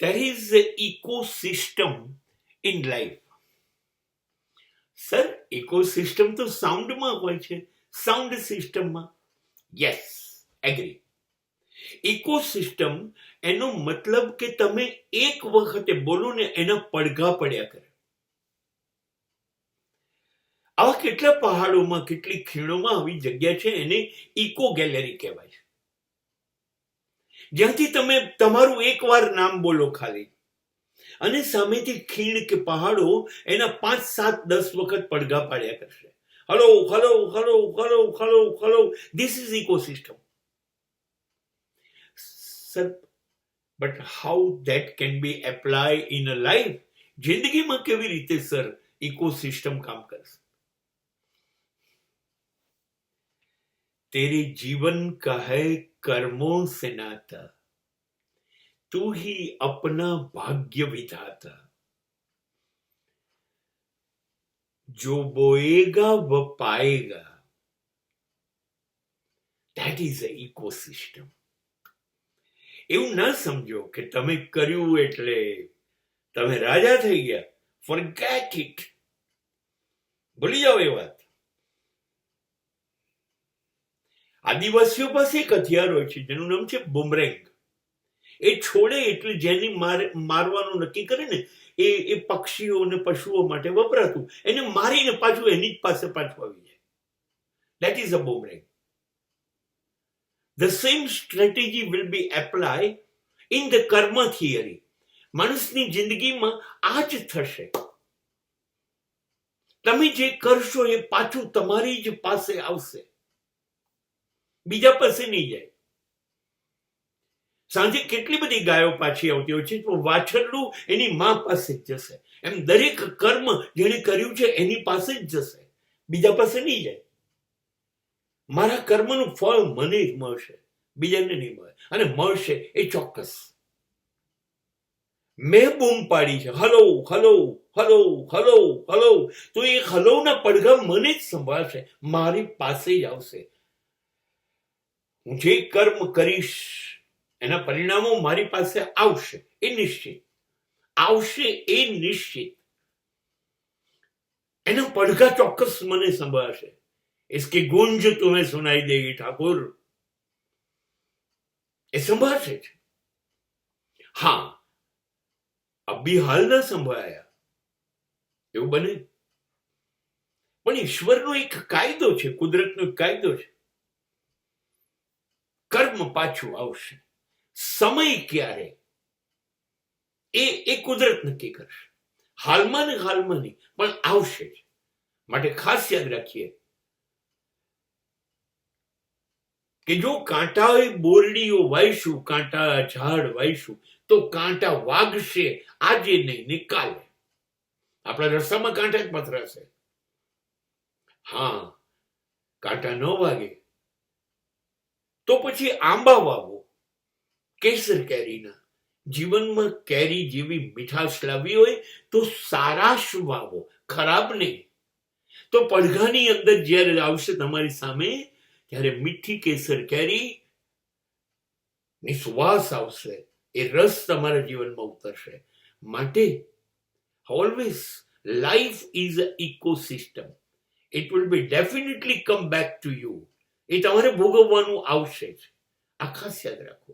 there is an ecosystem in life. Sir, ecosystem તો સાઉન્ડમાં હોય છે, સાઉન્ડ સિસ્ટમમાં. Yes, agri. ઇકોસિસ્ટમ એનો મતલબ કે તમે એક વખતે બોલો ને એના પડઘા પડ્યા કરે. આવા કેટલા પહાડોમાં, કેટલી ખીણોમાં આવી જગ્યા છે, એને ઇકો ગેલેરી કહેવાય છે, જ્યાંથી તમે તમારું એકવાર નામ બોલો ખાલી, અને સામેથી ખીણ કે પહાડો એના 5, 7, 10 વખત પડઘા પાડ્યા કરશે. Hello hello hello hello hello hello. This is ecosystem. Sir, but how that can be apply in a life? જિંદગીમાં કેવી રીતે સર ઇકોસિસ્ટમ કામ કરશે? तेरे जीवन का है कर्मों से नाता, तू ही अपना भाग्य विधाता, जो बोएगा वो पाएगा. That is a ecosystem. એવું ના સમજો કે તમે કર્યું એટલે તમે રાજા થઈ ગયા. Forget it. ભૂલી જાઓ એ વાત. આદિવાસીઓ પાસે એક હથિયાર હોય છે જેનું નામ છે બુમરેંગ. એ છોડે એટલે જેની મારવાનું નક્કી કરે ને એ પક્ષીઓ અને પશુઓ માટે વપરાતું, એને મારીને પાછું એની જ પાસે પાછું આવી જાય. That is a boomerang. The same strategy will be applied in the karma theory. માણસની જિંદગીમાં આ જ થશે. તમે જે કરશો એ પાછું તમારી જ પાસે આવશે, બીજા પાસે નહીં જાય. સાંજે કેટલી બધી ગાયો પાછી આવતી હોય છે, તો વાછરડું એની મા પાસે જ જશે. એમ દરેક કર્મ જેણે કર્યું છે એની પાસે જ જશે, બીજા પાસે નહીં જાય. મારા કર્મનું ફળ મને જ મળશે, બીજાને નહીં મળે, અને મળશે એ ચોક્કસ. મેં બૂમ પાડી છે, hello hello hello hello hello, તો એ હલોના પડઘા મને જ સંભાળશે, મારી પાસે જ આવશે. હું જે કર્મ કરીશ એના પરિણામો મારી પાસે આવશે, એ નિશ્ચિત આવશે, એ નિશ્ચિત. એના પડઘા ચોક્કસ મને સંભળાશે. इसकी गूंज तुम्हें सुनाई देगी ठाकुर. એ સંભળાશે જ. હા, અભી હાલ ના સંભળાયા એવું બને, પણ ઈશ્વરનો એક કાયદો છે, કુદરતનો એક કાયદો છે. કર્મ પાછું આવશે. સમય ક્યારે એ કુદરત નક્કી કરશે. હાલમાં ને હાલમાં નહીં, પણ આવશે જ. માટે ખાસ યાદ રાખીએ કે જો કાંટા બોરડીઓ વાઈશું, કાંટા ઝાડ વાઈશું, તો કાંટા વાગશે આજે નહીં ને કાલે. આપણા રસ્તામાં કાંટા જ પથરાશે. હા, કાંટા ન વાગે તો પછી આંબા વાવો, કેસર કેરીના. જીવનમાં કેરી જેવી મીઠાશ લાવી હોય તો સારાશ વાવો, ખરાબ નહીં. તો પડઘાની અંદર જ્યારે આવશે તમારી સામે, ત્યારે મીઠી કેસર કેરી ની સુવાસ આવશે, એ રસ તમારા જીવનમાં ઉતરશે. માટે always life is a ecosystem. It will be definitely come back to you. એ તમારે ભોગવવાનું આવશે જ. આ ખાસ યાદ રાખો.